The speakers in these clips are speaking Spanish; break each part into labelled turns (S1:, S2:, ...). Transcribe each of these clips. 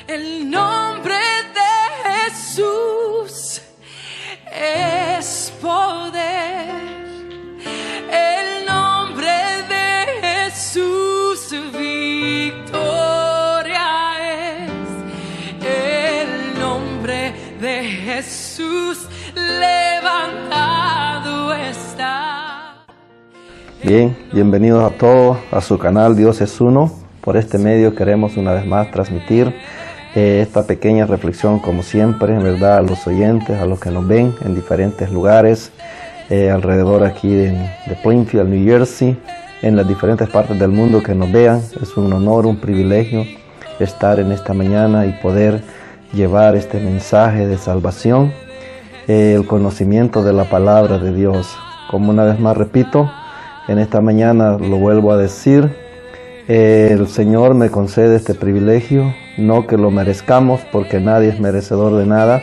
S1: El nombre de Jesús es poder. El nombre de Jesús victoria es. El nombre de Jesús levantado está.
S2: Bien, bienvenidos a todos a su canal Dios es Uno. Por este medio queremos una vez más transmitir esta pequeña reflexión, como siempre, en verdad, a los oyentes, a los que nos ven en diferentes lugares, alrededor aquí de Plainfield, New Jersey, en las diferentes partes del mundo que nos vean. Es un honor, un privilegio estar en esta mañana y poder llevar este mensaje de salvación, el conocimiento de la palabra de Dios. Como una vez más repito, en esta mañana lo vuelvo a decir, el Señor me concede este privilegio, no que lo merezcamos, porque nadie es merecedor de nada,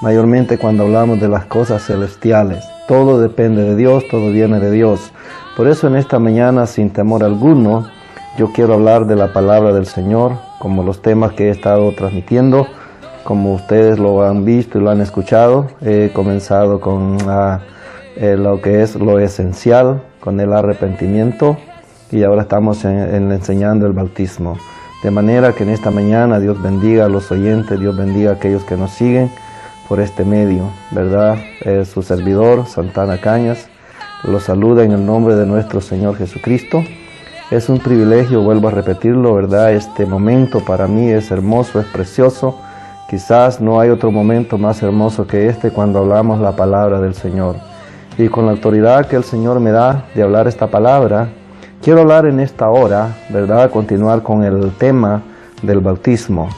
S2: mayormente cuando hablamos de las cosas celestiales. Todo depende de Dios, todo viene de Dios. Por eso en esta mañana, sin temor alguno, yo quiero hablar de la palabra del Señor, como los temas que he estado transmitiendo, como ustedes lo han visto y lo han escuchado. He comenzado con lo que es lo esencial, con el arrepentimiento, y ahora estamos enseñando el bautismo. De manera que en esta mañana Dios bendiga a los oyentes, Dios bendiga a aquellos que nos siguen por este medio, ¿verdad? Su servidor, Santana Cañas, los saluda en el nombre de nuestro Señor Jesucristo. Es un privilegio, vuelvo a repetirlo, ¿verdad? Este momento para mí es hermoso, es precioso. Quizás no hay otro momento más hermoso que este cuando hablamos la palabra del Señor. Y con la autoridad que el Señor me da de hablar esta palabra, quiero hablar en esta hora, ¿verdad? Continuar con el tema del bautismo.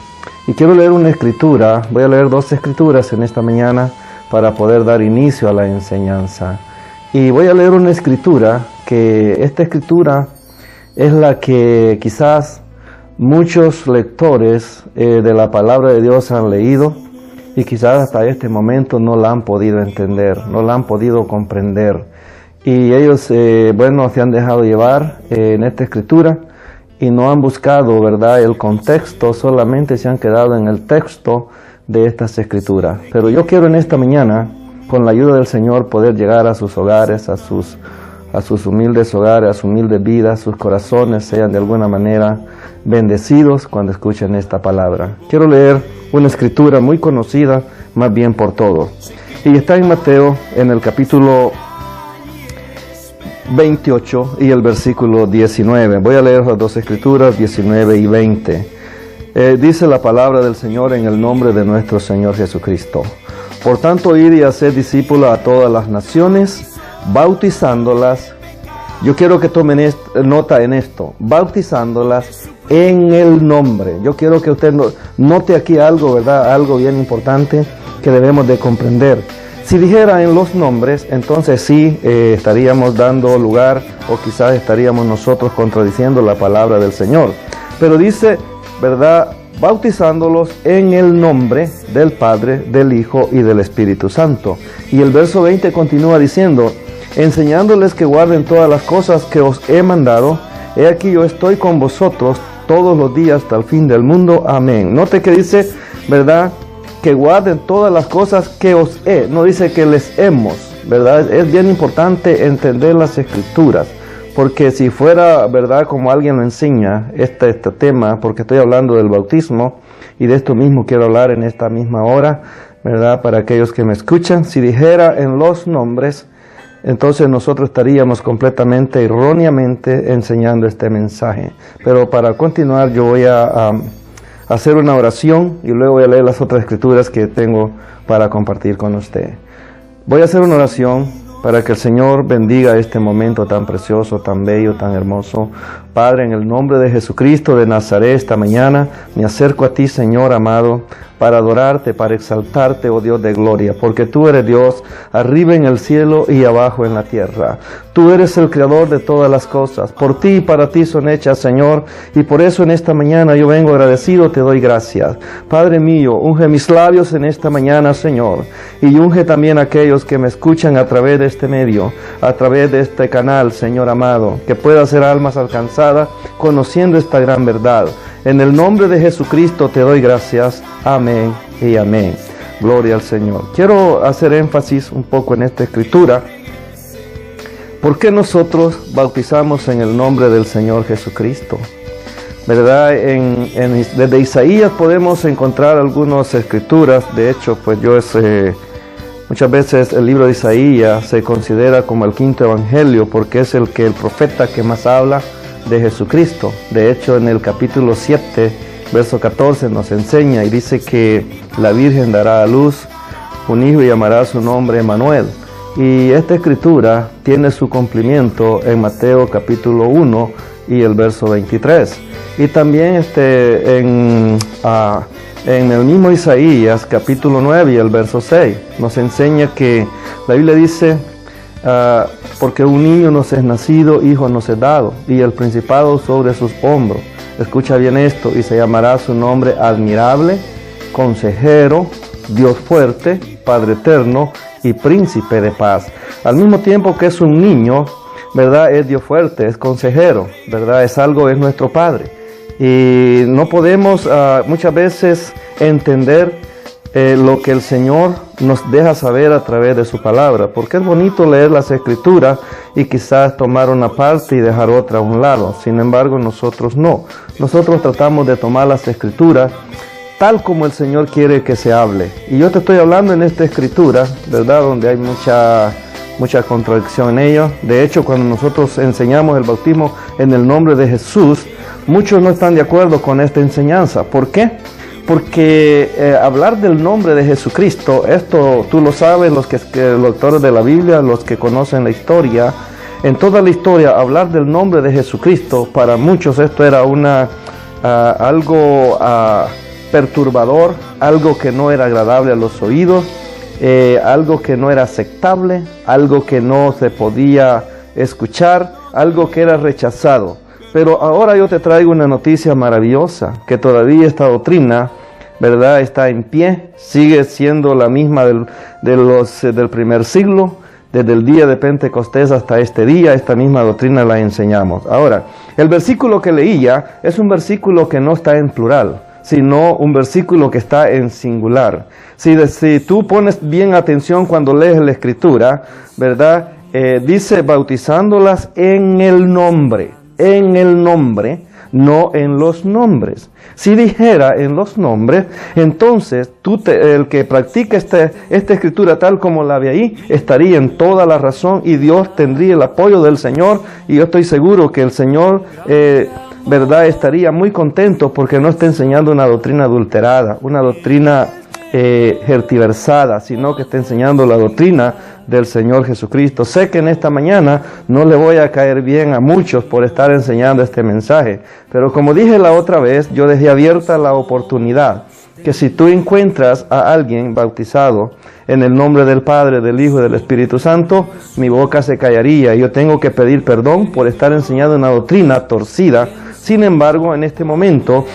S2: Y quiero leer una escritura, voy a leer 2 escrituras en esta mañana para poder dar inicio a la enseñanza. Y voy a leer una escritura, que esta escritura es la que quizás muchos lectores de la palabra de Dios han leído y quizás hasta este momento no la han podido entender, no la han podido comprender. Y ellos, se han dejado llevar en esta escritura y no han buscado, ¿verdad?, el contexto, solamente se han quedado en el texto de estas escrituras. Pero yo quiero en esta mañana, con la ayuda del Señor, poder llegar a sus hogares, a sus humildes hogares, a su humilde vida, sus corazones sean de alguna manera bendecidos cuando escuchen esta palabra. Quiero leer una escritura muy conocida, más bien por todos. Y está en Mateo, en el capítulo 28 y el versículo 19. Voy a leer las 2 escrituras, 19 y 20. Dice la palabra del Señor en el nombre de nuestro Señor Jesucristo. Por tanto, id y haced discípulos a todas las naciones, bautizándolas. Yo quiero que tomen nota en esto, bautizándolas en el nombre. Yo quiero que usted note aquí algo, ¿verdad? Algo bien importante que debemos de comprender. Si dijera en los nombres, entonces sí estaríamos dando lugar, o quizás estaríamos nosotros contradiciendo la palabra del Señor. Pero dice, ¿verdad?, bautizándolos en el nombre del Padre, del Hijo y del Espíritu Santo. Y el verso 20 continúa diciendo, enseñándoles que guarden todas las cosas que os he mandado. He aquí yo estoy con vosotros todos los días hasta el fin del mundo. Amén. Note que dice, ¿verdad?, que guarden todas las cosas que os he, no dice que les hemos, ¿verdad? Es bien importante entender las escrituras, porque si fuera, ¿verdad?, como alguien lo enseña, este tema, porque estoy hablando del bautismo, y de esto mismo quiero hablar en esta misma hora, ¿verdad?, para aquellos que me escuchan. Si dijera en los nombres, entonces nosotros estaríamos completamente, erróneamente enseñando este mensaje. Pero para continuar yo voy a hacer una oración y luego voy a leer las otras escrituras que tengo para compartir con usted. Voy a hacer una oración para que el Señor bendiga este momento tan precioso, tan bello, tan hermoso. Padre, en el nombre de Jesucristo de Nazaret, esta mañana me acerco a ti, Señor amado, para adorarte, para exaltarte, oh Dios de gloria, porque tú eres Dios, arriba en el cielo y abajo en la tierra. Tú eres el creador de todas las cosas, por ti y para ti son hechas, Señor, y por eso en esta mañana yo vengo agradecido, te doy gracias. Padre mío, unge mis labios en esta mañana, Señor, y unge también a aquellos que me escuchan a través de este medio, a través de este canal, Señor amado, que pueda ser almas alcanzadas avanzada, conociendo esta gran verdad. En el nombre de Jesucristo te doy gracias. Amén y amén. Gloria al Señor. Quiero hacer énfasis un poco en esta escritura. ¿Por qué nosotros bautizamos en el nombre del Señor Jesucristo? ¿Verdad? Desde Isaías podemos encontrar algunas escrituras. De hecho, pues muchas veces el libro de Isaías se considera como el quinto evangelio, porque es el profeta que más habla de Jesucristo. De hecho, en el capítulo 7, verso 14, nos enseña y dice que la Virgen dará a luz un hijo y llamará su nombre Emmanuel. Y esta escritura tiene su cumplimiento en Mateo capítulo 1 y el verso 23. Y también en el mismo Isaías capítulo 9 y el verso 6 nos enseña que la Biblia dice, porque un niño nos es nacido, hijo nos es dado, y el principado sobre sus hombros. Escucha bien esto, y se llamará su nombre admirable, consejero, Dios fuerte, Padre eterno y príncipe de paz. Al mismo tiempo que es un niño, ¿verdad? Es Dios fuerte, es consejero, ¿verdad? Es nuestro Padre. Y no podemos muchas veces entender lo que el Señor nos deja saber a través de su palabra, porque es bonito leer las escrituras y quizás tomar una parte y dejar otra a un lado. Sin embargo, nosotros no. Nosotros tratamos de tomar las escrituras tal como el Señor quiere que se hable. Y yo te estoy hablando en esta escritura, ¿verdad? Donde hay mucha contradicción en ello. De hecho, cuando nosotros enseñamos el bautismo en el nombre de Jesús, muchos no están de acuerdo con esta enseñanza. ¿Por qué? Porque hablar del nombre de Jesucristo, esto tú lo sabes, los lectores de la Biblia, los que conocen la historia, en toda la historia, hablar del nombre de Jesucristo, para muchos esto era algo perturbador, algo que no era agradable a los oídos, algo que no era aceptable, algo que no se podía escuchar, algo que era rechazado. Pero ahora yo te traigo una noticia maravillosa, que todavía esta doctrina, ¿verdad?, está en pie, sigue siendo la misma del primer siglo, desde el día de Pentecostés hasta este día, esta misma doctrina la enseñamos. Ahora, el versículo que leía es un versículo que no está en plural, sino un versículo que está en singular. Si tú pones bien atención cuando lees la escritura, ¿verdad?, dice bautizándolas en el nombre, no en los nombres. Si dijera en los nombres, entonces el que practica esta escritura tal como la ve ahí, estaría en toda la razón y Dios tendría el apoyo del Señor, y yo estoy seguro que el Señor ¿verdad?, estaría muy contento porque no está enseñando una doctrina adulterada, una doctrina tergiversada, sino que está enseñando la doctrina del Señor Jesucristo. Sé que en esta mañana no le voy a caer bien a muchos por estar enseñando este mensaje, pero como dije la otra vez, yo dejé abierta la oportunidad que si tú encuentras a alguien bautizado en el nombre del Padre, del Hijo y del Espíritu Santo, mi boca se callaría y yo tengo que pedir perdón por estar enseñando una doctrina torcida. Sin embargo, en este momento,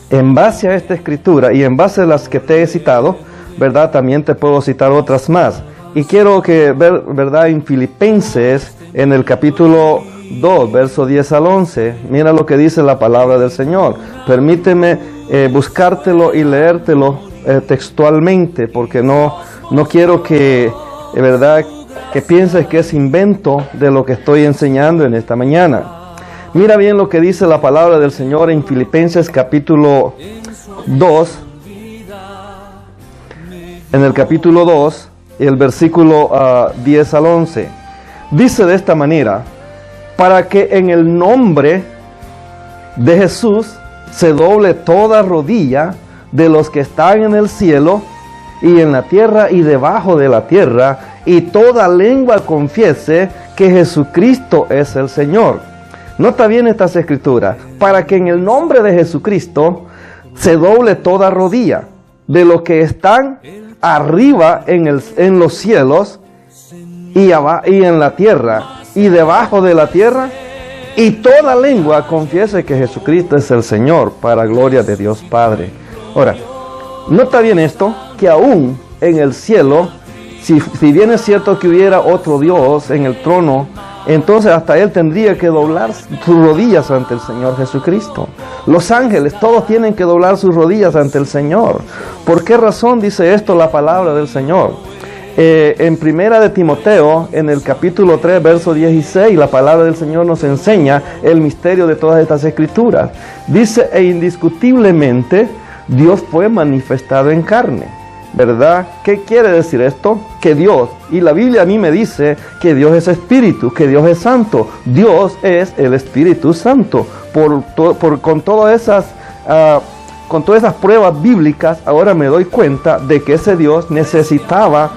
S2: en base a esta escritura y en base a las que te he citado, ¿verdad?, también te puedo citar otras más. Y quiero que ver, ¿verdad?, en Filipenses, en el capítulo 2, verso 10 al 11, mira lo que dice la palabra del Señor. Permíteme buscártelo y leértelo textualmente, porque no quiero que, ¿verdad?, que pienses que es invento de lo que estoy enseñando en esta mañana. Mira bien lo que dice la palabra del Señor en Filipenses capítulo 2, en el capítulo 2, el versículo 10 al 11. Dice de esta manera: para que en el nombre de Jesús se doble toda rodilla de los que están en el cielo y en la tierra y debajo de la tierra, y toda lengua confiese que Jesucristo es el Señor. Nota bien estas escrituras: para que en el nombre de Jesucristo se doble toda rodilla de los que están arriba en los cielos y en la tierra y debajo de la tierra, y toda lengua confiese que Jesucristo es el Señor, para gloria de Dios Padre. Ahora, nota bien esto, que aún en el cielo, si bien es cierto que hubiera otro Dios en el trono entonces hasta él tendría que doblar sus rodillas ante el Señor Jesucristo. Los ángeles, todos tienen que doblar sus rodillas ante el Señor. ¿Por qué razón dice esto la palabra del Señor? En primera de Timoteo, en el capítulo 3, verso 16, la palabra del Señor nos enseña el misterio de todas estas escrituras. Dice, e indiscutiblemente Dios fue manifestado en carne. ¿Verdad? ¿Qué quiere decir esto? Que Dios, y la Biblia a mí me dice que Dios es Espíritu, que Dios es Santo. Dios es el Espíritu Santo. Con todas esas pruebas bíblicas, ahora me doy cuenta de que ese Dios necesitaba,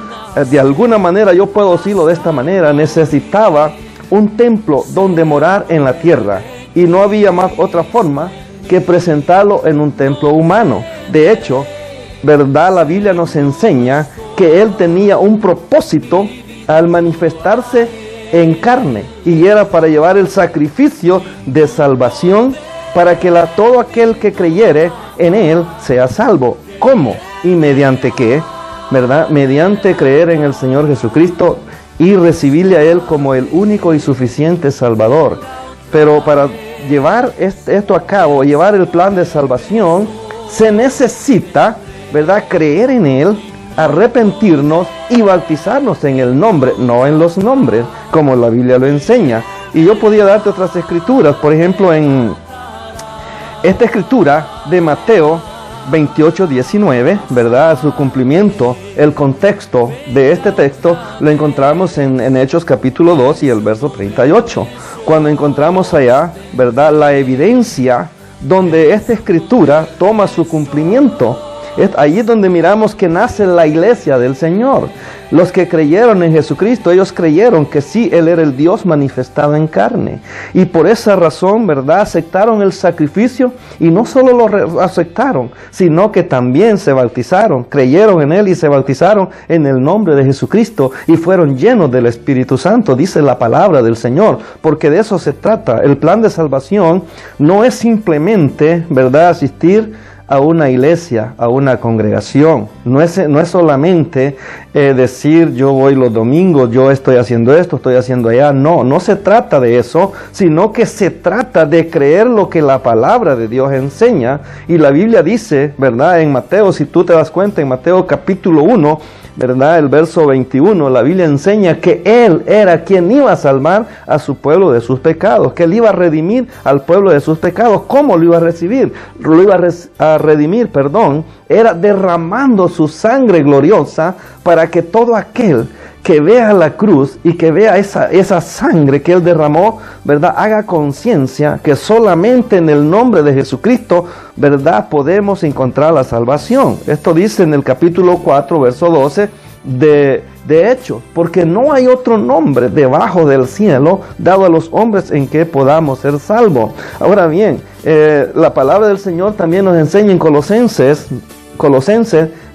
S2: de alguna manera, yo puedo decirlo de esta manera, necesitaba un templo donde morar en la tierra. Y no había más otra forma que presentarlo en un templo humano. De hecho, ¿verdad? La Biblia nos enseña que Él tenía un propósito al manifestarse en carne, y era para llevar el sacrificio de salvación para que todo aquel que creyere en Él sea salvo. ¿Cómo? ¿Y mediante qué? ¿Verdad? Mediante creer en el Señor Jesucristo y recibirle a Él como el único y suficiente Salvador. Pero para llevar esto a cabo, llevar el plan de salvación, se necesita, ¿verdad?, creer en Él, arrepentirnos y bautizarnos en el nombre, no en los nombres, como la Biblia lo enseña. Y yo podía darte otras escrituras, por ejemplo, en esta escritura de Mateo 28, 19, ¿verdad?, su cumplimiento, el contexto de este texto lo encontramos en Hechos capítulo 2 y el verso 38, cuando encontramos allá, ¿verdad?, la evidencia donde esta escritura toma su cumplimiento. Allí es donde miramos que nace la iglesia del Señor. Los que creyeron en Jesucristo, ellos creyeron que sí, Él era el Dios manifestado en carne. Y por esa razón, ¿verdad?, aceptaron el sacrificio, y no solo lo aceptaron, sino que también se bautizaron, creyeron en Él y se bautizaron en el nombre de Jesucristo y fueron llenos del Espíritu Santo, dice la palabra del Señor, porque de eso se trata. El plan de salvación no es simplemente, ¿verdad?, asistir a una iglesia, a una congregación. No es solamente decir yo voy los domingos, yo estoy haciendo esto, estoy haciendo allá. No se trata de eso, sino que se trata de creer lo que la palabra de Dios enseña. Y la Biblia dice, ¿verdad?, en Mateo, si tú te das cuenta, en Mateo capítulo 1, ¿verdad?, el verso 21, la Biblia enseña que Él era quien iba a salvar a su pueblo de sus pecados, que Él iba a redimir al pueblo de sus pecados. ¿Cómo lo iba a recibir? Lo iba a redimir, era derramando su sangre gloriosa para que todo aquel que vea la cruz y que vea esa sangre que Él derramó, ¿verdad?, haga conciencia que solamente en el nombre de Jesucristo, ¿verdad?, podemos encontrar la salvación. Esto dice en el capítulo 4, verso 12 de Hechos, porque no hay otro nombre debajo del cielo dado a los hombres en que podamos ser salvos. Ahora bien, la palabra del Señor también nos enseña en Colosenses,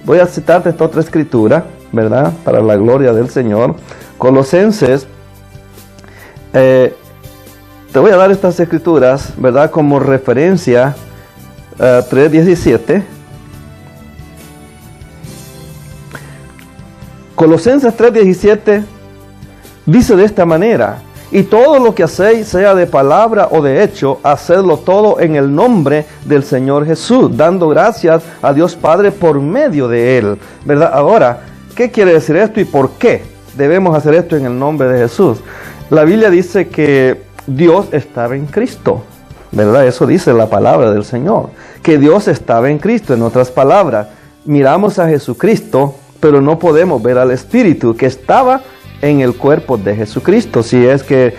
S2: voy a citarte esta otra escritura, ¿verdad?, para la gloria del Señor. Colosenses, te voy a dar estas escrituras, ¿verdad?, como referencia, 3:17. Colosenses 3:17 dice de esta manera: y todo lo que hacéis, sea de palabra o de hecho, hacedlo todo en el nombre del Señor Jesús, dando gracias a Dios Padre por medio de Él, ¿verdad? Ahora, ¿qué quiere decir esto y por qué debemos hacer esto en el nombre de Jesús? La Biblia dice que Dios estaba en Cristo, ¿verdad? Eso dice la palabra del Señor, que Dios estaba en Cristo. En otras palabras, miramos a Jesucristo, pero no podemos ver al Espíritu que estaba en el cuerpo de Jesucristo, si es que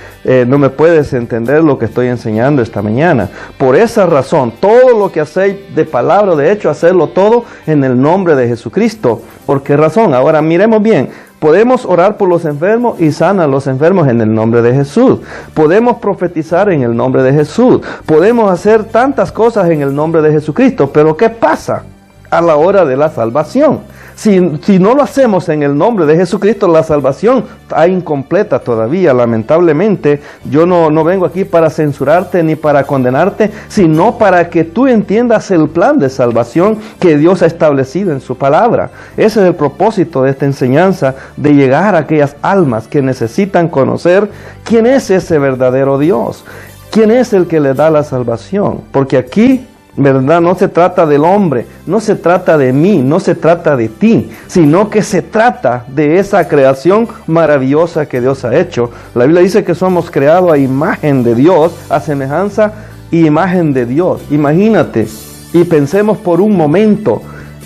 S2: no me puedes entender lo que estoy enseñando esta mañana. Por esa razón, todo lo que hacéis de palabra o de hecho, hacerlo todo en el nombre de Jesucristo. ¿Por qué razón? Ahora miremos bien. Podemos orar por los enfermos y sanar a los enfermos en el nombre de Jesús. Podemos profetizar en el nombre de Jesús. Podemos hacer tantas cosas en el nombre de Jesucristo. Pero ¿qué pasa a la hora de la salvación? Si no lo hacemos en el nombre de Jesucristo, la salvación está incompleta todavía. Lamentablemente, yo no vengo aquí para censurarte ni para condenarte, sino para que tú entiendas el plan de salvación que Dios ha establecido en su palabra. Ese es el propósito de esta enseñanza, de llegar a aquellas almas que necesitan conocer quién es ese verdadero Dios, quién es el que le da la salvación. Porque aquí, ¿verdad?, no se trata del hombre, no se trata de mí, no se trata de ti, sino que se trata de esa creación maravillosa que Dios ha hecho. La Biblia dice que somos creados a imagen de Dios, a semejanza y imagen de Dios. Imagínate y pensemos por un momento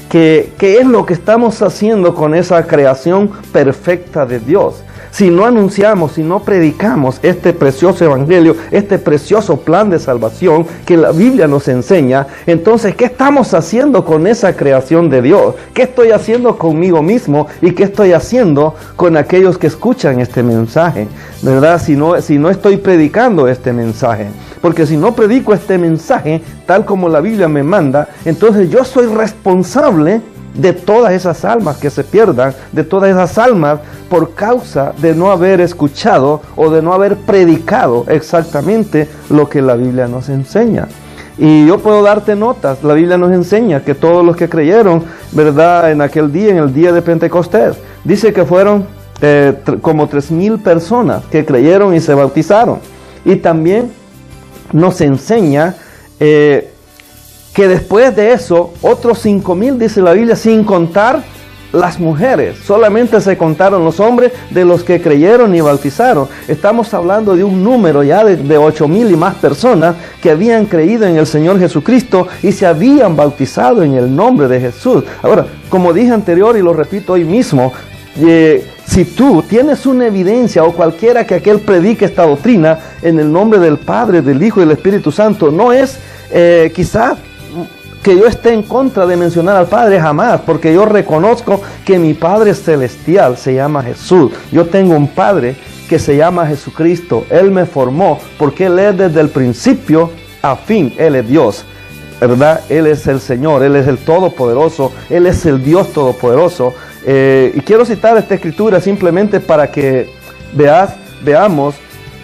S2: qué es lo que estamos haciendo con esa creación perfecta de Dios. Si no anunciamos, si no predicamos este precioso evangelio, este precioso plan de salvación que la Biblia nos enseña, entonces, ¿qué estamos haciendo con esa creación de Dios? ¿Qué estoy haciendo conmigo mismo y qué estoy haciendo con aquellos que escuchan este mensaje? ¿Verdad? Si no estoy predicando este mensaje. Porque si no predico este mensaje, tal como la Biblia me manda, entonces yo soy responsable de todas esas almas que se pierdan, de todas esas almas por causa de no haber escuchado o de no haber predicado exactamente lo que la Biblia nos enseña. Y yo puedo darte notas. La Biblia nos enseña que todos los que creyeron, ¿verdad?, en aquel día, en el día de Pentecostés, dice que fueron como 3,000 personas que creyeron y se bautizaron. Y también nos enseña que después de eso, otros 5,000, dice la Biblia, sin contar las mujeres. Solamente se contaron los hombres de los que creyeron y bautizaron. Estamos hablando de un número ya de 8,000 y más personas que habían creído en el Señor Jesucristo y se habían bautizado en el nombre de Jesús. Ahora, como dije anterior y lo repito hoy mismo, si tú tienes una evidencia o cualquiera que aquel predique esta doctrina en el nombre del Padre, del Hijo y del Espíritu Santo, no es quizás que yo esté en contra de mencionar al Padre, jamás, porque yo reconozco que mi Padre celestial se llama Jesús. Yo tengo un Padre que se llama Jesucristo. Él me formó porque Él es desde el principio a fin. Él es Dios, ¿verdad? Él es el Señor, Él es el Todopoderoso, Él es el Dios Todopoderoso. Y quiero citar esta escritura simplemente para que veamos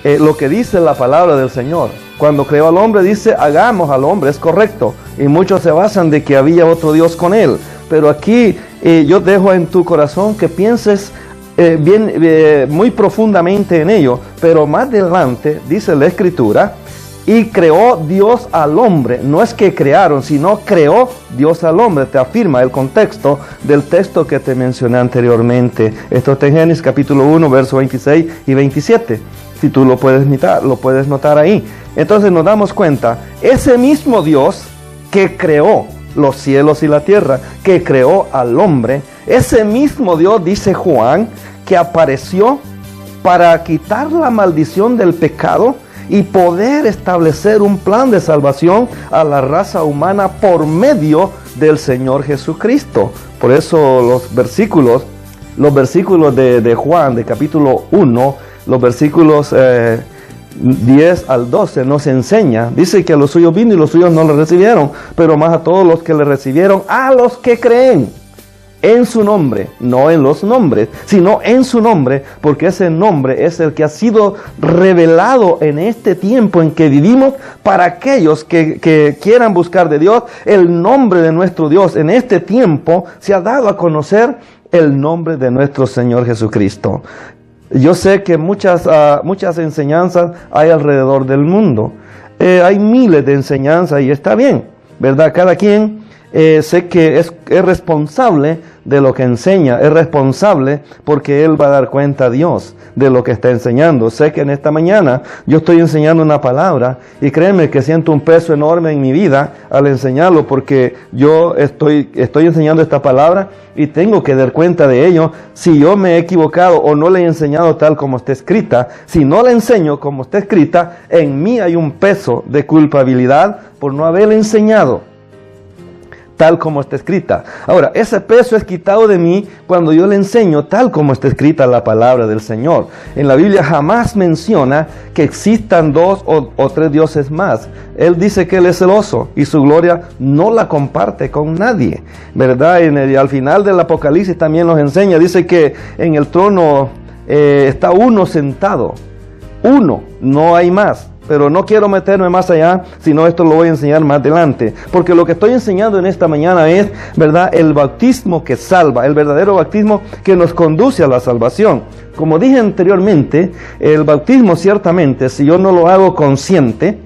S2: lo que dice la palabra del Señor. Cuando creó al hombre, dice, hagamos al hombre, es correcto. Y muchos se basan de que había otro Dios con él. Pero aquí yo dejo en tu corazón que pienses muy profundamente en ello. Pero más adelante, dice la escritura, y creó Dios al hombre. No es que crearon, sino creó Dios al hombre. Te afirma el contexto del texto que te mencioné anteriormente. Esto está en Génesis capítulo 1, versos 26 y 27. Si tú lo puedes notar ahí. Entonces nos damos cuenta, ese mismo Dios que creó los cielos y la tierra, que creó al hombre, ese mismo Dios, dice Juan, que apareció para quitar la maldición del pecado y poder establecer un plan de salvación a la raza humana por medio del Señor Jesucristo. Por eso los versículos de Juan, de capítulo 1, los versículos 10 al 12 nos enseña, dice que a los suyos vino y los suyos no le recibieron, pero más a todos los que le recibieron, a los que creen en su nombre, no en los nombres, sino en su nombre, porque ese nombre es el que ha sido revelado en este tiempo en que vivimos para aquellos que quieran buscar de Dios. El nombre de nuestro Dios en este tiempo se ha dado a conocer, el nombre de nuestro Señor Jesucristo. Yo sé que muchas enseñanzas hay alrededor del mundo. Hay miles de enseñanzas y está bien, ¿verdad? Cada quien sé que es responsable de lo que enseña, es responsable porque él va a dar cuenta a Dios de lo que está enseñando. Sé que en esta mañana yo estoy enseñando una palabra y créeme que siento un peso enorme en mi vida al enseñarlo, porque yo estoy enseñando esta palabra y tengo que dar cuenta de ello. Si yo me he equivocado o no le he enseñado tal como está escrita, si no la enseño como está escrita, en mí hay un peso de culpabilidad por no haberle enseñado tal como está escrita. Ahora, ese peso es quitado de mí cuando yo le enseño tal como está escrita la palabra del Señor. En la Biblia jamás menciona que existan dos o tres dioses más. Él dice que Él es celoso y su gloria no la comparte con nadie, ¿verdad? Al final del Apocalipsis también nos enseña, dice que en el trono está uno sentado, uno, no hay más. Pero no quiero meterme más allá, sino esto lo voy a enseñar más adelante. Porque lo que estoy enseñando en esta mañana es, ¿verdad?, el bautismo que salva, el verdadero bautismo que nos conduce a la salvación. Como dije anteriormente, el bautismo ciertamente, si yo no lo hago consciente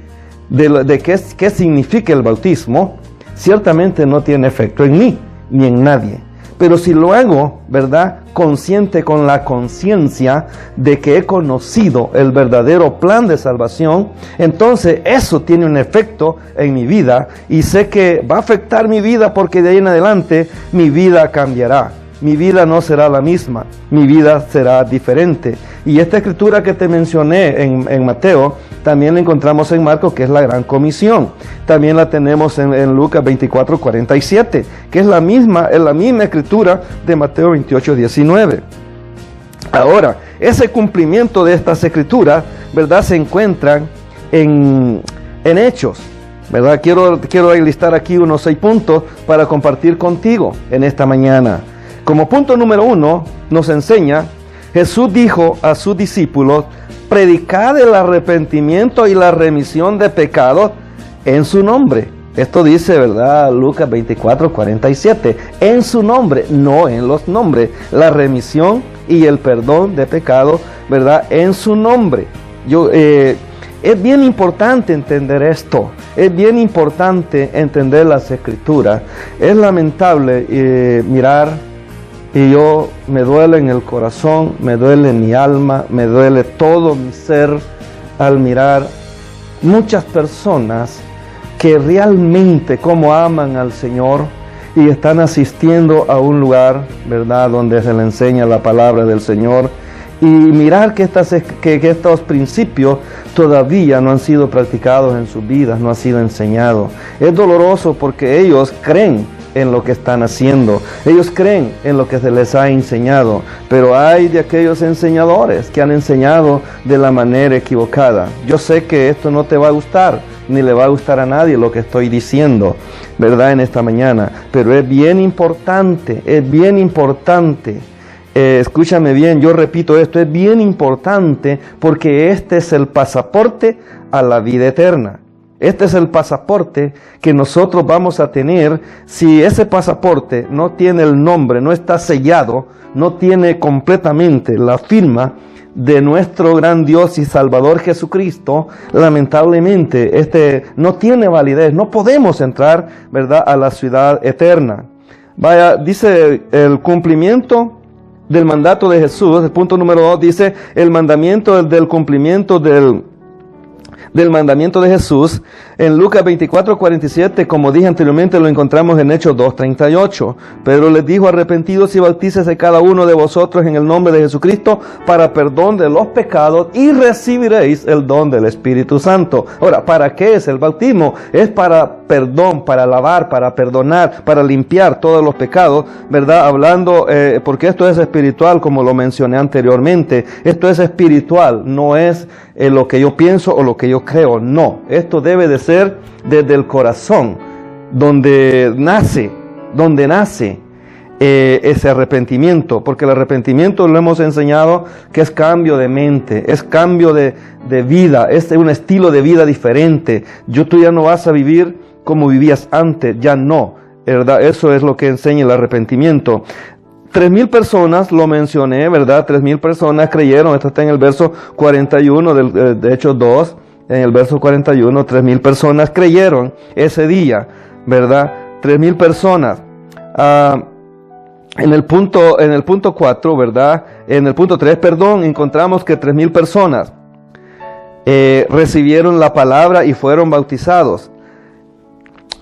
S2: de qué significa el bautismo, ciertamente no tiene efecto en mí, ni en nadie. Pero si lo hago, ¿verdad?, consciente con la conciencia de que he conocido el verdadero plan de salvación, entonces eso tiene un efecto en mi vida y sé que va a afectar mi vida porque de ahí en adelante mi vida cambiará. Mi vida no será la misma, mi vida será diferente. Y esta escritura que te mencioné en Mateo, también la encontramos en Marcos, que es la gran comisión. También la tenemos en Lucas 24:47, que es la misma escritura de Mateo 28:19. Ahora, ese cumplimiento de estas escrituras, ¿verdad?, se encuentran en Hechos, ¿verdad? Quiero listar aquí unos 6 puntos para compartir contigo en esta mañana. Como punto número 1, nos enseña, Jesús dijo a sus discípulos, predicad el arrepentimiento y la remisión de pecados en su nombre. Esto dice, ¿verdad?, Lucas 24:47, en su nombre, no en los nombres, la remisión y el perdón de pecados, ¿verdad?, en su nombre. Es bien importante entender esto, es bien importante entender las escrituras. Es lamentable mirar, y me duele en el corazón, me duele en mi alma, me duele todo mi ser al mirar muchas personas que realmente como aman al Señor y están asistiendo a un lugar, ¿verdad?, donde se le enseña la palabra del Señor, y mirar que estos principios todavía no han sido practicados en sus vidas, no han sido enseñados. Es doloroso porque ellos creen en lo que están haciendo, ellos creen en lo que se les ha enseñado, pero hay de aquellos enseñadores que han enseñado de la manera equivocada. Yo sé que esto no te va a gustar, ni le va a gustar a nadie lo que estoy diciendo, ¿verdad?, en esta mañana, pero es bien importante, escúchame bien, yo repito esto, es bien importante porque este es el pasaporte a la vida eterna. Este es el pasaporte que nosotros vamos a tener. Si ese pasaporte no tiene el nombre, no está sellado, no tiene completamente la firma de nuestro gran Dios y Salvador Jesucristo, lamentablemente este no tiene validez. No podemos entrar, ¿verdad?, a la ciudad eterna. Vaya, dice el cumplimiento del mandato de Jesús, el punto número 2 dice el mandamiento del cumplimiento del mandamiento de Jesús. En Lucas 24:47, como dije anteriormente, lo encontramos en Hechos 2:38. Pedro les dijo, arrepentidos y bautícese cada uno de vosotros en el nombre de Jesucristo para perdón de los pecados y recibiréis el don del Espíritu Santo. Ahora, ¿para qué es el bautismo? Es para perdón, para lavar, para perdonar, para limpiar todos los pecados, ¿verdad? Hablando, porque esto es espiritual, como lo mencioné anteriormente. Esto es espiritual, no es lo que yo pienso o lo que yo creo, no. Esto debe de ser desde el corazón, donde nace ese arrepentimiento, porque el arrepentimiento lo hemos enseñado que es cambio de mente, es cambio de vida, es un estilo de vida diferente. Tú ya no vas a vivir como vivías antes, ya no, ¿verdad? Eso es lo que enseña el arrepentimiento. 3,000 personas, lo mencioné, ¿verdad? 3,000 personas creyeron. Esto está en el verso 41 de Hechos 2. En el verso 41, 3,000 personas creyeron ese día, ¿verdad? 3,000 personas. En el punto 4, ¿verdad? En el punto 3, encontramos que 3,000 personas recibieron la palabra y fueron bautizados.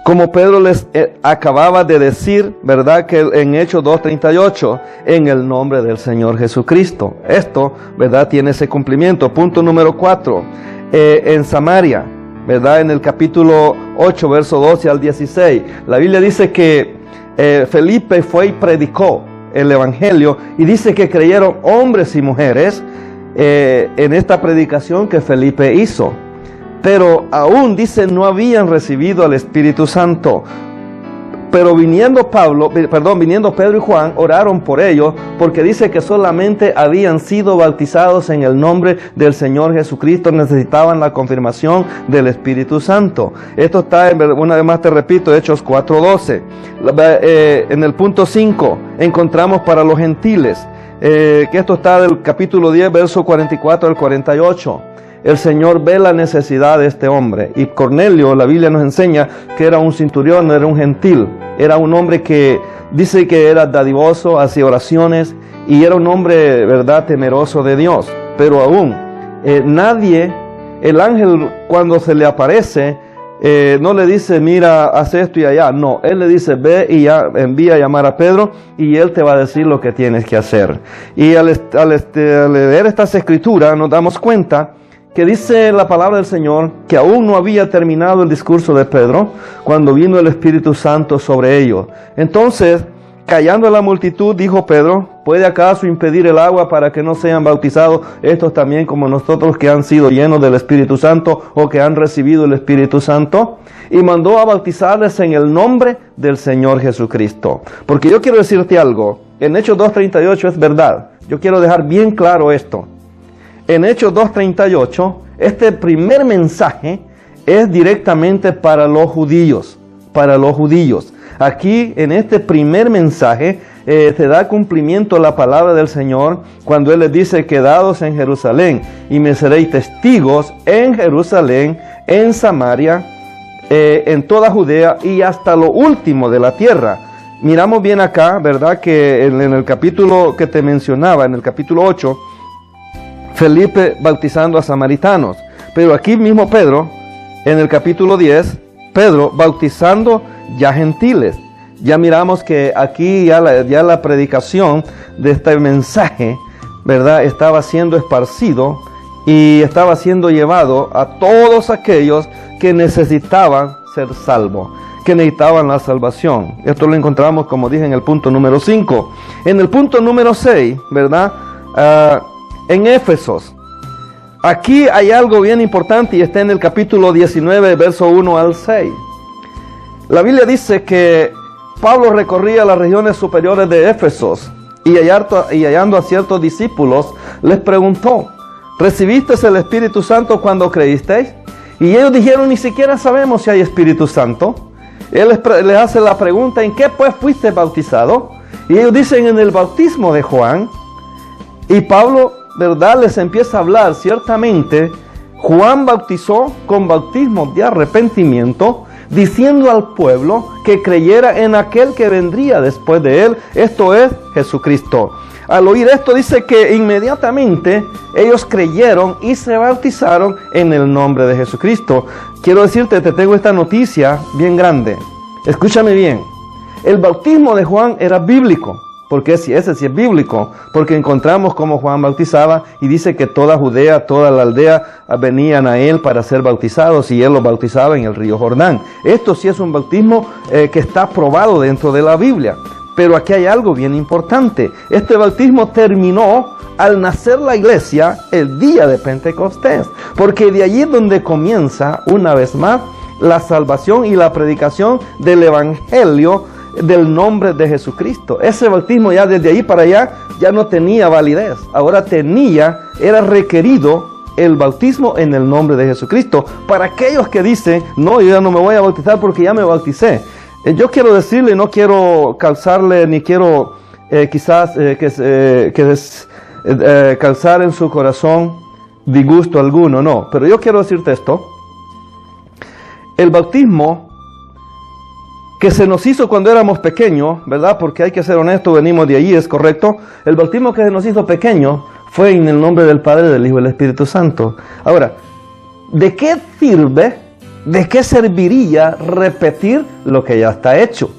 S2: Como Pedro les acababa de decir, ¿verdad?, que en Hechos 2:38, en el nombre del Señor Jesucristo. Esto, ¿verdad?, tiene ese cumplimiento. Punto número 4, en Samaria, ¿verdad? En el capítulo 8, verso 12 al 16. La Biblia dice que Felipe fue y predicó el evangelio, y dice que creyeron hombres y mujeres en esta predicación que Felipe hizo. Pero aún, dice, no habían recibido al Espíritu Santo. Pero viniendo Pedro y Juan, oraron por ellos, porque dice que solamente habían sido bautizados en el nombre del Señor Jesucristo, necesitaban la confirmación del Espíritu Santo. Esto está, una vez más te repito, Hechos 4:12. En el punto 5, encontramos para los gentiles, que esto está del capítulo 10, verso 44 al 48. El Señor ve la necesidad de este hombre. Y Cornelio, la Biblia nos enseña que era un centurión, era un gentil. Era un hombre que dice que era dadivoso, hacía oraciones, y era un hombre, ¿verdad?, temeroso de Dios. Pero aún, el ángel cuando se le aparece, no le dice, mira, haz esto y allá. No, él le dice, ve y envía a llamar a Pedro, y él te va a decir lo que tienes que hacer. Y al leer estas escrituras nos damos cuenta que dice la palabra del Señor que aún no había terminado el discurso de Pedro cuando vino el Espíritu Santo sobre ellos. Entonces, callando a la multitud, dijo Pedro, ¿puede acaso impedir el agua para que no sean bautizados estos también como nosotros, que han sido llenos del Espíritu Santo o que han recibido el Espíritu Santo? Y mandó a bautizarles en el nombre del Señor Jesucristo. Porque yo quiero decirte algo, en Hechos 2:38 es verdad. Yo quiero dejar bien claro esto. En Hechos 2:38, este primer mensaje es directamente para los judíos. Para los judíos. Aquí, en este primer mensaje, se da cumplimiento a la palabra del Señor cuando Él les dice, quedados en Jerusalén, y me seréis testigos en Jerusalén, en Samaria, en toda Judea y hasta lo último de la tierra. Miramos bien acá, ¿verdad?, que en el capítulo que te mencionaba, en el capítulo 8, Felipe bautizando a samaritanos. Pero aquí mismo Pedro, en el capítulo 10, Pedro bautizando ya gentiles. Ya miramos que aquí ya la predicación de este mensaje, ¿verdad?, estaba siendo esparcido y estaba siendo llevado a todos aquellos que necesitaban ser salvos, que necesitaban la salvación. Esto lo encontramos, como dije, en el punto número 5. En el punto número 6, ¿verdad?, en Éfesos. Aquí hay algo bien importante y está en el capítulo 19, verso 1 al 6. La Biblia dice que Pablo recorría las regiones superiores de Éfesos y hallando a ciertos discípulos, les preguntó, ¿recibisteis el Espíritu Santo cuando creísteis? Y ellos dijeron, ni siquiera sabemos si hay Espíritu Santo. Él les hace la pregunta, ¿en qué pues fuiste bautizado? Y ellos dicen, en el bautismo de Juan. Y Pablo, ¿verdad?, les empieza a hablar. Ciertamente, Juan bautizó con bautismo de arrepentimiento, diciendo al pueblo que creyera en aquel que vendría después de él, esto es Jesucristo. Al oír esto dice que inmediatamente ellos creyeron y se bautizaron en el nombre de Jesucristo. Quiero decirte, te tengo esta noticia bien grande. Escúchame bien. El bautismo de Juan era bíblico. Porque ese sí es bíblico, porque encontramos cómo Juan bautizaba y dice que toda Judea, toda la aldea venían a él para ser bautizados y él los bautizaba en el río Jordán. Esto sí es un bautismo que está probado dentro de la Biblia. Pero aquí hay algo bien importante. Este bautismo terminó al nacer la iglesia el día de Pentecostés, porque de allí es donde comienza una vez más la salvación y la predicación del evangelio del nombre de Jesucristo. Ese bautismo ya desde ahí para allá ya no tenía validez. Ahora era requerido el bautismo en el nombre de Jesucristo. Para aquellos que dicen, no, yo ya no me voy a bautizar porque ya me bauticé. Yo quiero decirle, no quiero causarle, ni quiero causar en su corazón disgusto alguno, no. Pero yo quiero decirte esto. El bautismo que se nos hizo cuando éramos pequeños, ¿verdad? Porque hay que ser honesto, venimos de allí, es correcto. El bautismo que se nos hizo pequeño fue en el nombre del Padre, del Hijo y del Espíritu Santo. Ahora, ¿de qué sirve, de qué serviría repetir lo que ya está hecho?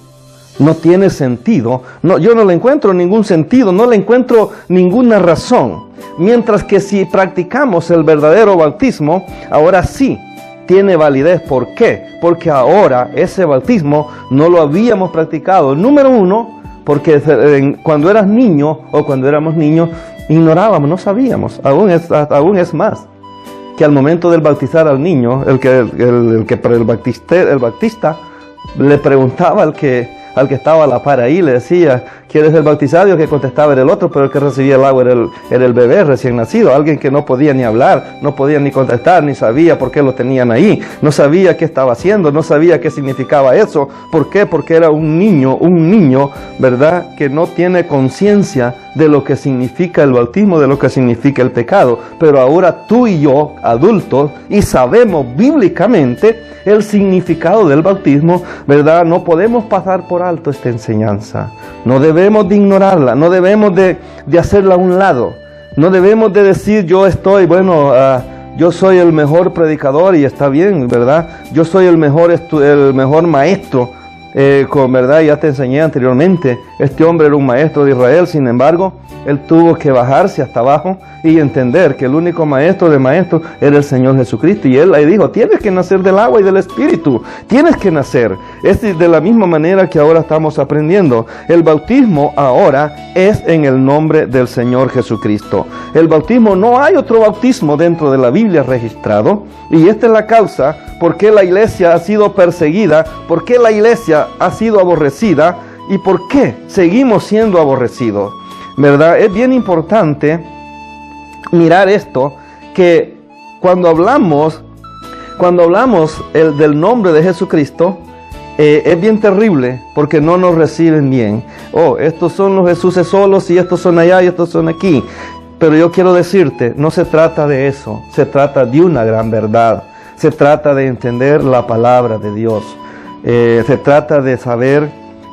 S2: No tiene sentido. No, yo no le encuentro ningún sentido, no le encuentro ninguna razón. Mientras que si practicamos el verdadero bautismo, ahora sí, tiene validez. ¿Por qué? Porque ahora ese bautismo no lo habíamos practicado. Número uno, porque cuando eras niño o cuando éramos niños, ignorábamos, no sabíamos. Aún es más, que al momento del bautizar al niño, el bautista le preguntaba al que estaba a la par ahí, le decía, ¿quieres ser bautizado? Y el que contestaba era el otro, pero el que recibía el agua era el bebé recién nacido, alguien que no podía ni hablar, no podía ni contestar, ni sabía por qué lo tenían ahí, no sabía qué estaba haciendo, no sabía qué significaba eso. ¿Por qué? Porque era un niño, ¿verdad? Que no tiene conciencia de lo que significa el bautismo, de lo que significa el pecado. Pero ahora tú y yo, adultos, y sabemos bíblicamente el significado del bautismo, ¿verdad? No podemos pasar por alto esta enseñanza. No debemos de ignorarla, no debemos de hacerla a un lado. No debemos de decir, yo soy el mejor predicador y está bien, ¿verdad? Yo soy el mejor maestro. ¿Verdad? Ya te enseñé anteriormente, este hombre era un maestro de Israel, sin embargo, él tuvo que bajarse hasta abajo y entender que el único maestro de maestros era el Señor Jesucristo. Y él le dijo, tienes que nacer del agua y del Espíritu, tienes que nacer. Es de la misma manera que ahora estamos aprendiendo. El bautismo ahora es en el nombre del Señor Jesucristo. El bautismo, no hay otro bautismo dentro de la Biblia registrado, y esta es la causa por qué la iglesia ha sido perseguida, por qué la iglesia ha sido aborrecida y por qué seguimos siendo aborrecidos, ¿verdad? Es bien importante mirar esto, que cuando hablamos del nombre de Jesucristo, es bien terrible porque no nos reciben bien. Estos son los Jesuses solos y estos son allá y estos son aquí. Pero yo quiero decirte, no se trata de eso, se trata de una gran verdad. Se trata de entender la palabra de Dios. Se trata de saber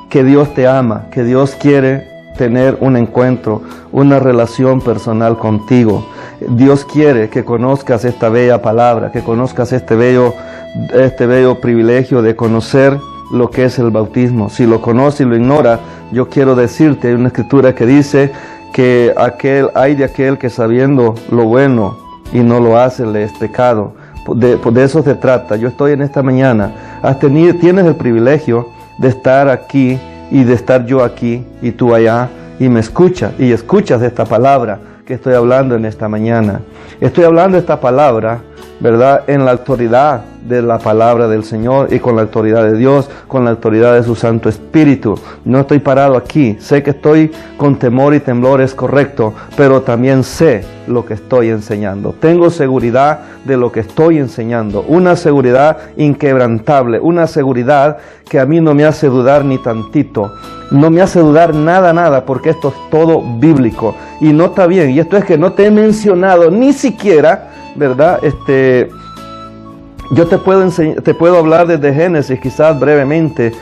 S2: que Dios te ama, que Dios quiere tener un encuentro, una relación personal contigo. Dios quiere que conozcas esta bella palabra, que conozcas este bello privilegio de conocer lo que es el bautismo. Si lo conoces y lo ignoras, yo quiero decirte, hay una escritura que dice que hay de aquel que sabiendo lo bueno y no lo hace, le es pecado. De eso se trata. Yo estoy en esta mañana. Tienes el privilegio de estar aquí y de estar yo aquí y tú allá, y me escuchas y escuchas esta palabra que estoy hablando en esta mañana. Estoy hablando esta palabra, ¿verdad? En la autoridad de la palabra del Señor y con la autoridad de Dios, con la autoridad de su Santo Espíritu. No estoy parado aquí. Sé que estoy con temor y temblor, es correcto, pero también sé lo que estoy enseñando. Tengo seguridad de lo que estoy enseñando. Una seguridad inquebrantable, una seguridad que a mí no me hace dudar ni tantito. No me hace dudar nada, porque esto es todo bíblico. Y nota bien, y esto es que no te he mencionado ni siquiera, ¿verdad? Yo te puedo hablar desde Génesis, quizás brevemente,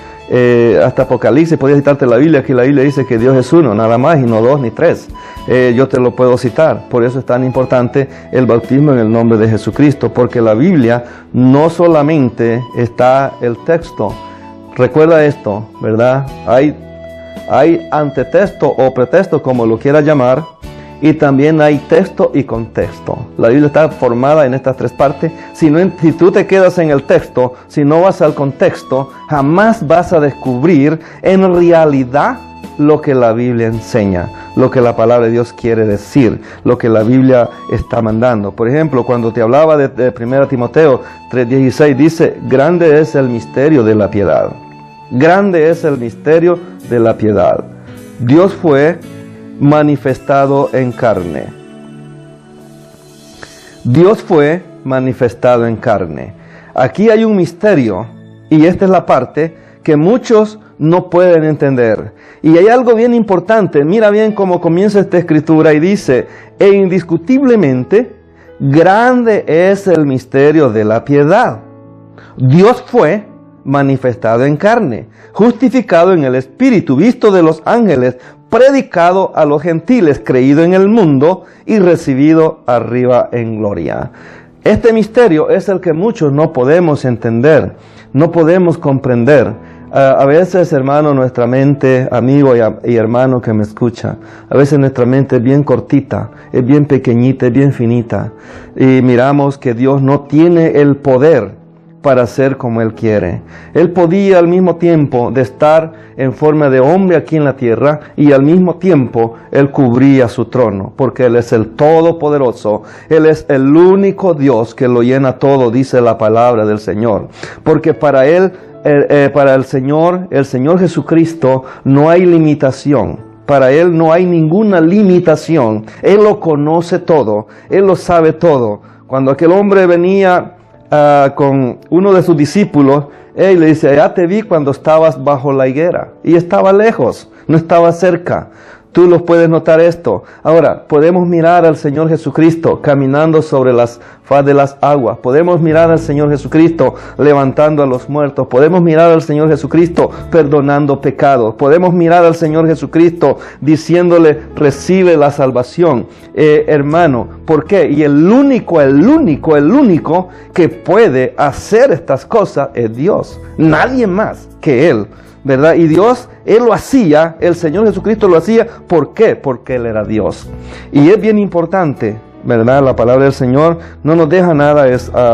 S2: hasta Apocalipsis. Podría citarte la Biblia, que la Biblia dice que Dios es uno, nada más, y no dos ni tres. Yo te lo puedo citar. Por eso es tan importante el bautismo en el nombre de Jesucristo, porque la Biblia no solamente está el texto. Recuerda esto, ¿verdad? Hay antetexto o pretexto, como lo quieras llamar, y también hay texto y contexto. La Biblia está formada en estas tres partes. Si tú te quedas en el texto, si no vas al contexto, jamás vas a descubrir en realidad lo que la Biblia enseña, lo que la palabra de Dios quiere decir, lo que la Biblia está mandando. Por ejemplo, cuando te hablaba de 1 Timoteo 3:16, dice, grande es el misterio de la piedad. Grande es el misterio de la piedad. Dios fue manifestado en carne. Dios fue manifestado en carne. Aquí hay un misterio, y esta es la parte que muchos no pueden entender. Y hay algo bien importante. Mira bien cómo comienza esta escritura y dice, e indiscutiblemente grande es el misterio de la piedad. Dios fue manifestado en carne, justificado en el Espíritu, visto de los ángeles, predicado a los gentiles, creído en el mundo y recibido arriba en gloria. Este misterio es el que muchos no podemos entender, no podemos comprender. A veces, hermano, nuestra mente, amigo y hermano que me escucha, a veces nuestra mente es bien cortita, es bien pequeñita, es bien finita, y miramos que Dios no tiene el poder para ser como Él quiere. Él podía al mismo tiempo de estar en forma de hombre aquí en la tierra y al mismo tiempo Él cubría su trono, porque Él es el Todopoderoso. Él es el único Dios que lo llena todo, dice la palabra del Señor. Porque para Él, para el Señor Jesucristo, no hay limitación. Para Él no hay ninguna limitación. Él lo conoce todo. Él lo sabe todo. Cuando aquel hombre venía con uno de sus discípulos, él le dice, ya te vi cuando estabas bajo la higuera. Y estaba lejos, no estaba cerca. Tú los puedes notar esto. Ahora, podemos mirar al Señor Jesucristo caminando sobre las faz de las aguas. Podemos mirar al Señor Jesucristo levantando a los muertos. Podemos mirar al Señor Jesucristo perdonando pecados. Podemos mirar al Señor Jesucristo diciéndole, recibe la salvación. Hermano, ¿por qué? Y el único que puede hacer estas cosas es Dios. Nadie más que Él. ¿Verdad? Y Dios, Él lo hacía, el Señor Jesucristo lo hacía. ¿Por qué? Porque Él era Dios. Y es bien importante, ¿verdad? La palabra del Señor no nos deja nada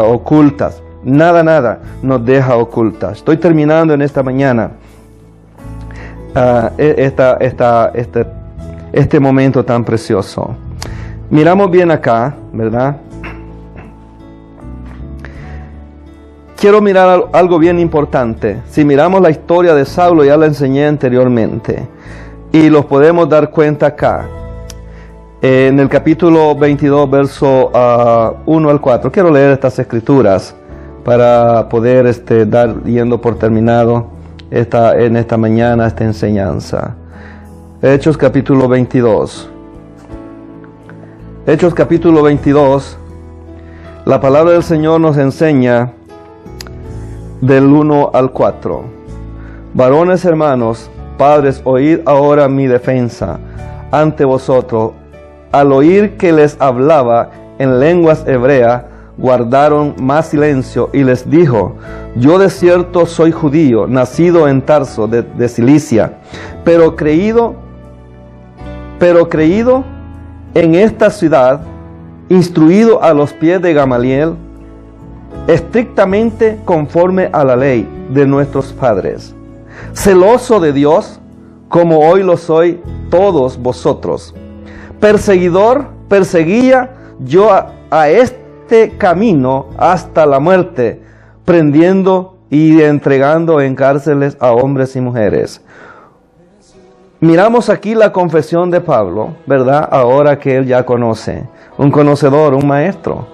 S2: ocultas. Nada nos deja ocultas. Estoy terminando en esta mañana este momento tan precioso. Miramos bien acá, ¿verdad? Quiero mirar algo bien importante. Si miramos la historia de Saulo, ya la enseñé anteriormente, y los podemos dar cuenta acá. En el capítulo 22, verso 1 al 4. Quiero leer estas escrituras para poder dar yendo por terminado en esta mañana esta enseñanza. Hechos capítulo 22. Hechos capítulo 22. La palabra del Señor nos enseña del 1 al 4. Varones hermanos, padres, oíd ahora mi defensa ante vosotros. Al oír que les hablaba en lenguas hebreas, guardaron más silencio, y les dijo, yo de cierto soy judío, nacido en Tarso de Cilicia, pero creído en esta ciudad, instruido a los pies de Gamaliel, estrictamente conforme a la ley de nuestros padres, celoso de Dios, como hoy lo soy todos vosotros. Perseguía yo a este camino hasta la muerte, prendiendo y entregando en cárceles a hombres y mujeres. Miramos aquí la confesión de Pablo, ¿verdad? Ahora que él ya conoce, un conocedor, un maestro.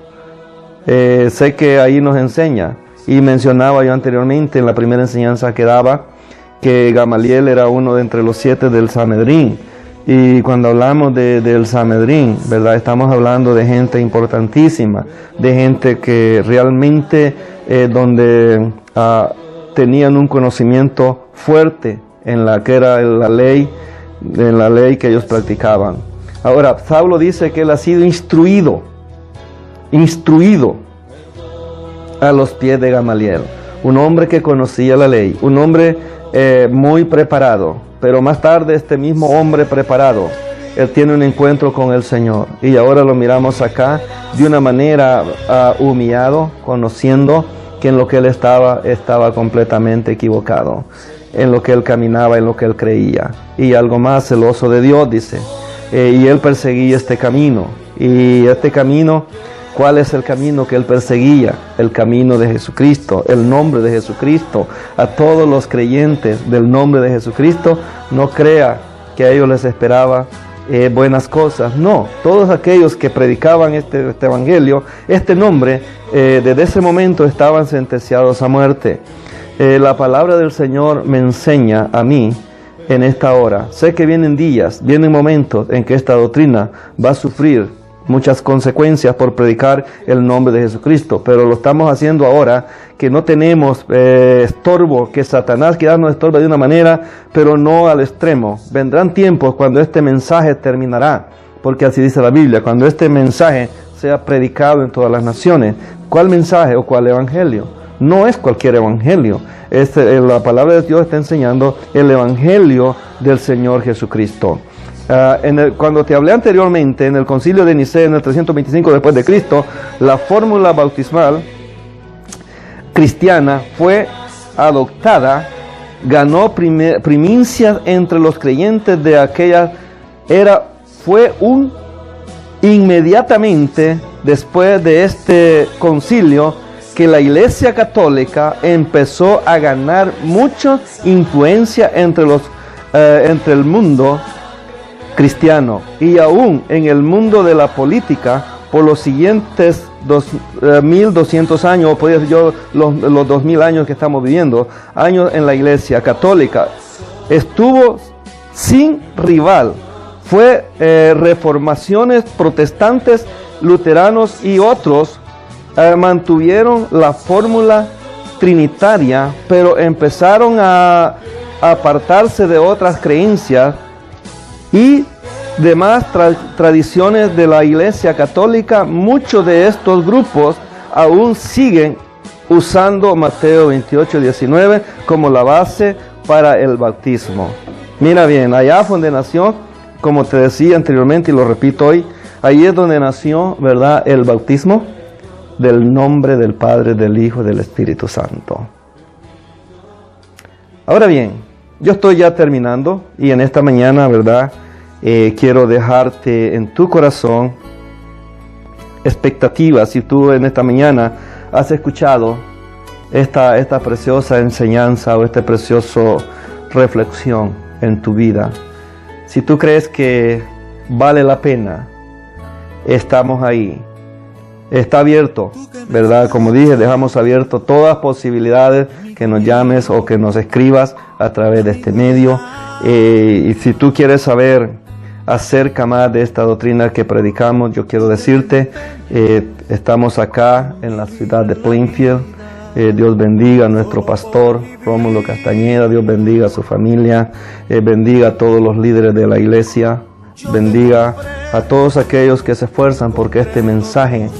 S2: Sé que ahí nos enseña, y mencionaba yo anteriormente en la primera enseñanza que daba, que Gamaliel era uno de entre los 7 del Sanedrín. Y cuando hablamos del Sanedrín, ¿verdad? Estamos hablando de gente importantísima, de gente que realmente donde tenían un conocimiento fuerte en la que era en la ley que ellos practicaban. Ahora, Saulo dice que él ha sido instruido a los pies de Gamaliel, un hombre que conocía la ley, un hombre muy preparado. Pero más tarde este mismo hombre preparado, él tiene un encuentro con el Señor, y ahora lo miramos acá de una manera humillado, conociendo que en lo que él estaba completamente equivocado, en lo que él caminaba, en lo que él creía, y algo más, celoso de Dios, dice. Y él perseguía este camino. Y este camino, ¿cuál es el camino que él perseguía? El camino de Jesucristo, el nombre de Jesucristo. A todos los creyentes del nombre de Jesucristo, no crea que a ellos les esperaba buenas cosas. No, todos aquellos que predicaban este evangelio, este nombre, desde ese momento estaban sentenciados a muerte. La palabra del Señor me enseña a mí en esta hora. Sé que vienen días, vienen momentos en que esta doctrina va a sufrir muchas consecuencias por predicar el nombre de Jesucristo, pero lo estamos haciendo ahora que no tenemos estorbo, que Satanás quiera nos estorba de una manera, pero no al extremo. Vendrán tiempos cuando este mensaje terminará, porque así dice la Biblia, cuando este mensaje sea predicado en todas las naciones. ¿Cuál mensaje o cuál evangelio? No es cualquier evangelio. La palabra de Dios está enseñando el evangelio del Señor Jesucristo. Cuando te hablé anteriormente en el concilio de Nicea en el 325 después de Cristo, la fórmula bautismal cristiana fue adoptada, ganó primicia entre los creyentes de aquella era. Fue inmediatamente después de este concilio que la Iglesia Católica empezó a ganar mucha influencia entre el mundo cristiano y aún en el mundo de la política por los siguientes 1200 años, o puede decir yo los 2000 años que estamos viviendo, años en la Iglesia Católica. Estuvo sin rival. Fue reformaciones protestantes, luteranos y otros mantuvieron la fórmula trinitaria, pero empezaron a apartarse de otras creencias y demás tradiciones de la Iglesia Católica. Muchos de estos grupos aún siguen usando Mateo 28:19 como la base para el bautismo. Mira bien, allá fue donde nació, como te decía anteriormente y lo repito hoy, ahí es donde nació, ¿verdad?, el bautismo del nombre del Padre, del Hijo y del Espíritu Santo. Ahora bien, yo estoy ya terminando y en esta mañana, ¿verdad?, quiero dejarte en tu corazón expectativas. Si tú en esta mañana has escuchado esta preciosa enseñanza o esta preciosa reflexión en tu vida, si tú crees que vale la pena, estamos ahí. Está abierto, ¿verdad? Como dije, dejamos abierto todas posibilidades que nos llames o que nos escribas a través de este medio. Y si tú quieres saber acerca más de esta doctrina que predicamos, yo quiero decirte, estamos acá en la ciudad de Plainfield. Dios bendiga a nuestro pastor Rómulo Castañeda, Dios bendiga a su familia, bendiga a todos los líderes de la iglesia, bendiga a todos aquellos que se esfuerzan porque este mensaje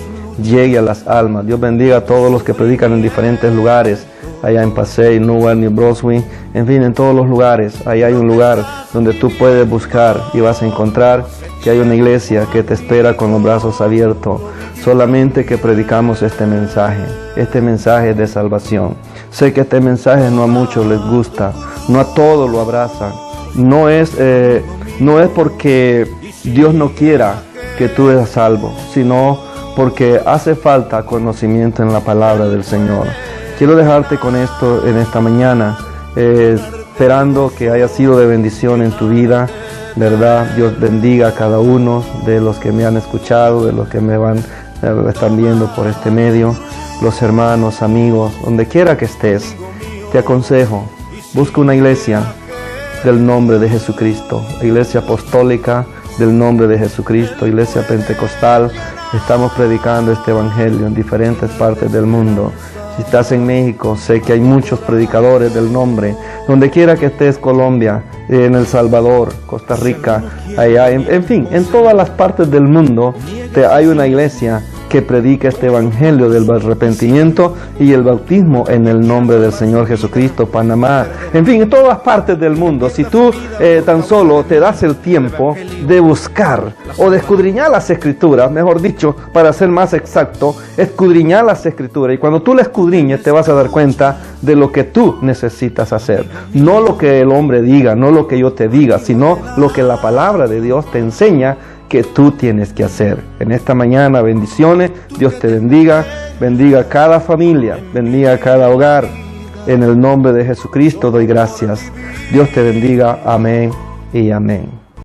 S2: llegue a las almas. Dios bendiga a todos los que predican en diferentes lugares, allá en Passaic, Newark, New Brunswick, en fin, en todos los lugares. Ahí hay un lugar donde tú puedes buscar y vas a encontrar que hay una iglesia que te espera con los brazos abiertos, solamente que predicamos este mensaje de salvación. Sé que este mensaje no a muchos les gusta, no a todos lo abrazan, no es porque Dios no quiera que tú seas salvo, sino porque hace falta conocimiento en la palabra del Señor. Quiero dejarte con esto en esta mañana, esperando que haya sido de bendición en tu vida, ¿verdad? Dios bendiga a cada uno de los que me han escuchado, de los que me están viendo por este medio, los hermanos, amigos, donde quiera que estés. Te aconsejo, busca una iglesia del nombre de Jesucristo, iglesia apostólica del nombre de Jesucristo, iglesia pentecostal. Estamos predicando este evangelio en diferentes partes del mundo. Si estás en México, sé que hay muchos predicadores del nombre. Donde quiera que estés, Colombia, en El Salvador, Costa Rica, allá, en fin, en todas las partes del mundo hay una iglesia que predica este evangelio del arrepentimiento y el bautismo en el nombre del Señor Jesucristo. Panamá, en fin, en todas partes del mundo. Si tú tan solo te das el tiempo de buscar o de escudriñar las escrituras, mejor dicho, para ser más exacto, escudriñar las escrituras, y cuando tú las escudriñes te vas a dar cuenta de lo que tú necesitas hacer, no lo que el hombre diga, no lo que yo te diga, sino lo que la palabra de Dios te enseña que tú tienes que hacer. En esta mañana, bendiciones, Dios te bendiga, bendiga a cada familia, bendiga a cada hogar. En el nombre de Jesucristo doy gracias. Dios te bendiga, amén y amén.